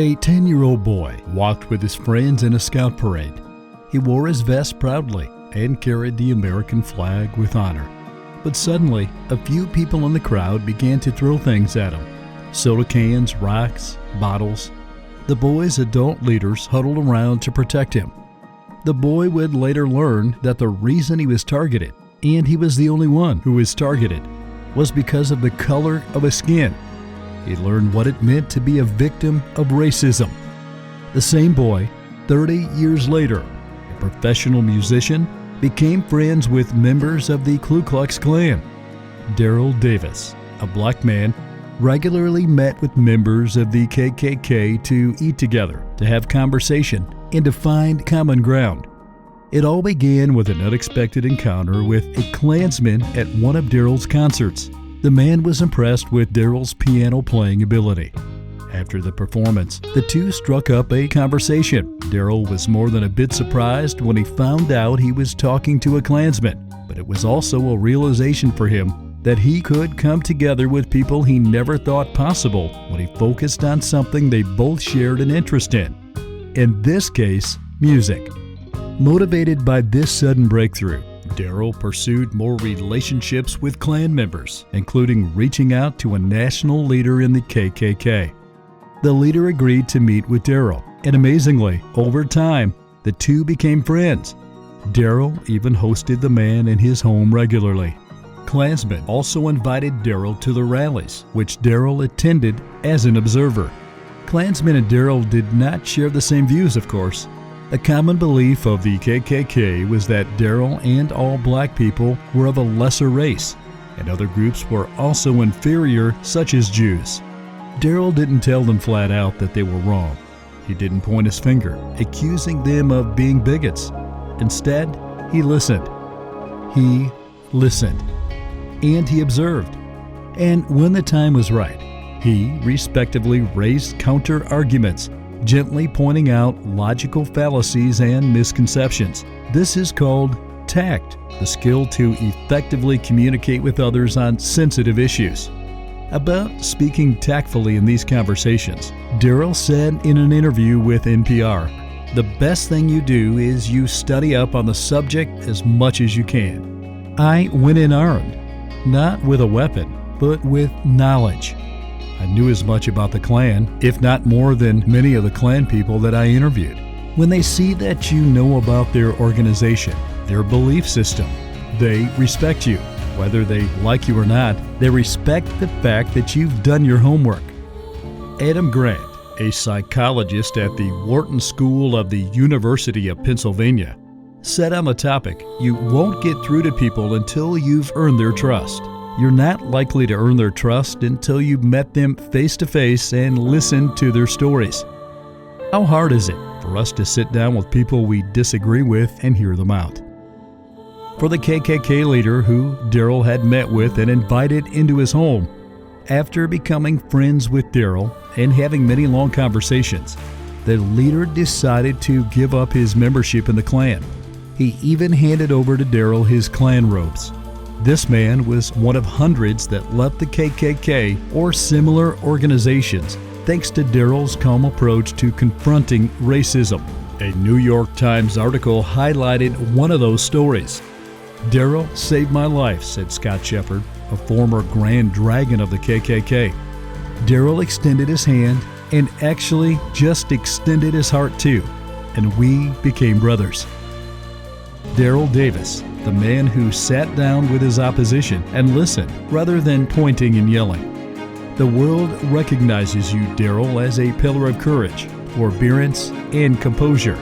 A 10-year-old boy walked with his friends in a scout parade. He wore his vest proudly and carried the American flag with honor. But suddenly, a few people in the crowd began to throw things at him. Soda cans, rocks, bottles. The boy's adult leaders huddled around to protect him. The boy would later learn that the reason he was targeted, and he was the only one who was targeted, was because of the color of his skin. He learned what it meant to be a victim of racism. The same boy, 30 years later, a professional musician, became friends with members of the Ku Klux Klan. Daryl Davis, a black man, regularly met with members of the KKK to eat together, to have conversation, and to find common ground. It all began with an unexpected encounter with a Klansman at one of Daryl's concerts. The man was impressed with Daryl's piano playing ability. After the performance, the two struck up a conversation. Daryl was more than a bit surprised when he found out he was talking to a Klansman, but it was also a realization for him that he could come together with people he never thought possible when he focused on something they both shared an interest in. In this case, music. Motivated by this sudden breakthrough, Daryl pursued more relationships with Klan members, including reaching out to a national leader in the KKK. The leader agreed to meet with Daryl, and amazingly, over time, the two became friends. Daryl even hosted the man in his home regularly. Klansmen also invited Daryl to the rallies, which Daryl attended as an observer. Klansmen and Daryl did not share the same views, of course. A common belief of the KKK was that Daryl and all black people were of a lesser race, and other groups were also inferior, such as Jews. Daryl didn't tell them flat out that they were wrong. He didn't point his finger, accusing them of being bigots. Instead, he listened. He listened. And he observed. And when the time was right, he respectively raised counter-arguments, gently pointing out logical fallacies and misconceptions. This is called tact, the skill to effectively communicate with others on sensitive issues. About speaking tactfully in these conversations, Daryl said in an interview with NPR, "The best thing you do is you study up on the subject as much as you can." I went in armed, not with a weapon, but with knowledge. I knew as much about the Klan, if not more than many of the Klan people that I interviewed. When they see that you know about their organization, their belief system, they respect you. Whether they like you or not, they respect the fact that you've done your homework. Adam Grant, a psychologist at the Wharton School of the University of Pennsylvania, said on the topic, "You won't get through to people until you've earned their trust. You're not likely to earn their trust until you've met them face to face and listened to their stories." How hard is it for us to sit down with people we disagree with and hear them out? For the KKK leader who Daryl had met with and invited into his home, after becoming friends with Daryl and having many long conversations, the leader decided to give up his membership in the Klan. He even handed over to Daryl his Klan robes. This man was one of hundreds that left the KKK or similar organizations thanks to Daryl's calm approach to confronting racism. A New York Times article highlighted one of those stories. "Daryl saved my life," said Scott Shepard, a former Grand Dragon of the KKK. Daryl extended his hand and actually just extended his heart too, and we became brothers. Daryl Davis, the man who sat down with his opposition and listened rather than pointing and yelling. The world recognizes you, Daryl, as a pillar of courage, forbearance, and composure.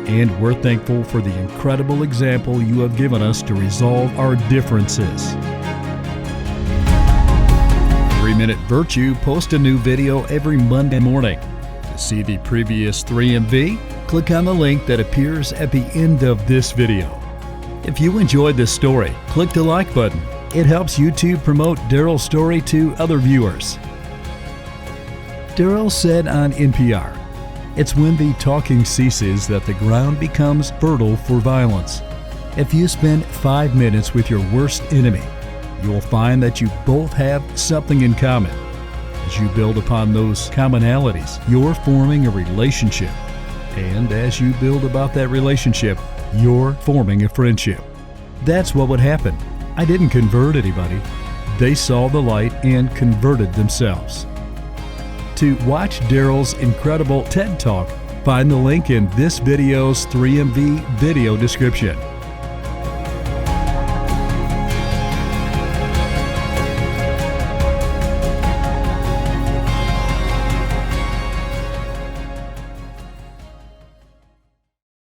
And we're thankful for the incredible example you have given us to resolve our differences. 3-Minute Virtue posts a new video every Monday morning. To see the previous 3MV, click on the link that appears at the end of this video. If you enjoyed this story, click the like button. It helps YouTube promote Daryl's story to other viewers. Daryl said on NPR, "It's when the talking ceases that the ground becomes fertile for violence. If you spend 5 minutes with your worst enemy, you will find that you both have something in common. As you build upon those commonalities, you're forming a relationship. And as you build about that relationship, you're forming a friendship. That's what would happen. I didn't convert anybody. They saw the light and converted themselves. To watch Daryl's incredible TED Talk, find the link in this video's 3MV video description.